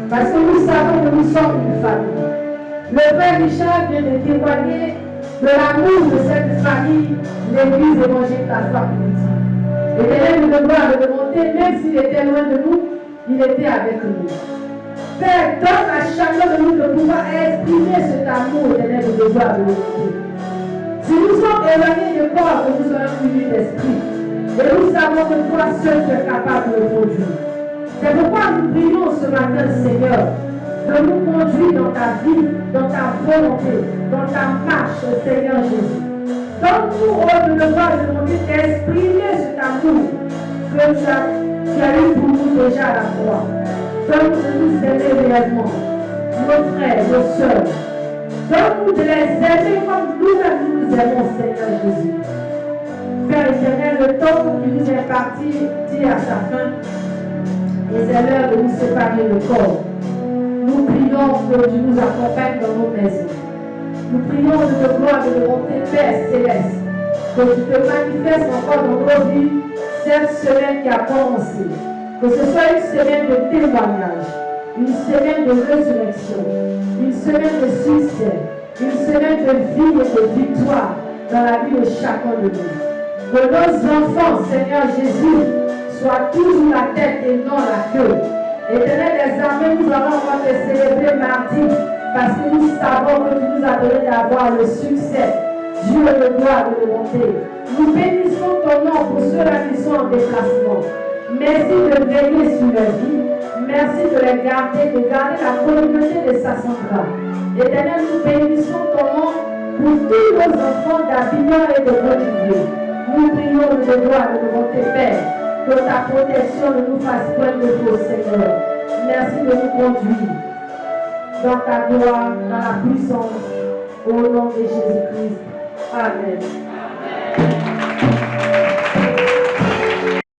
parce que nous savons que nous sommes une famille. Le Père Richard vient de témoigner de l'amour de cette famille, l'église évangélique la foi politique. L'éternel nous demande de monter, même s'il était loin de nous, il était avec nous. Père, donne à chacun de nous de pouvoir exprimer cet amour éternel de devoir de l'autorité. Si nous sommes éloignés de corps, que nous soyons unis d'esprit. Et nous savons que toi seul tu es capable de le conduire. C'est pourquoi nous prions ce matin, Seigneur, de nous conduire dans ta vie, dans ta volonté, dans ta marche, Seigneur Jésus. Donne-nous de devoir de demander d'exprimer cet amour que tu as eu pour nous déjà à la croix. Donne-nous de nous aimer réellement, nos frères, nos sœurs. Donne-nous de les aimer comme nous-mêmes nous aimons, Seigneur Jésus. Père éternel, le temps qui nous est parti dit à sa fin, et c'est l'heure de nous séparer le corps. Nous prions que tu nous accompagnes dans nos maisons. Nous prions de te gloire, de bonté, Père céleste, que tu te manifestes encore dans nos vies cette semaine qui a commencé. Que ce soit une semaine de témoignage, une semaine de résurrection, une semaine de succès, une semaine de vie et de victoire dans la vie de chacun de nous. Que nos enfants, Seigneur Jésus, soient toujours la tête et non la queue. Éternel des armées, nous allons encore te célébrer mardi parce que nous savons que tu nous as donné d'avoir le succès. Dieu de gloire et de bonté. Nous bénissons ton nom pour ceux-là qui sont en déplacement. Merci de veiller sur leur vie. Merci de les garder, de garder la communauté de Sassandra. Éternel, nous bénissons ton nom pour tous nos enfants d'Avignon et de Beaulieu. Nous prions de gloire et de bonté, Père. Que ta protection ne nous fasse point de faux, Seigneur. Merci de nous conduire dans ta gloire, dans la puissance, au nom de Jésus-Christ. Amen. Amen.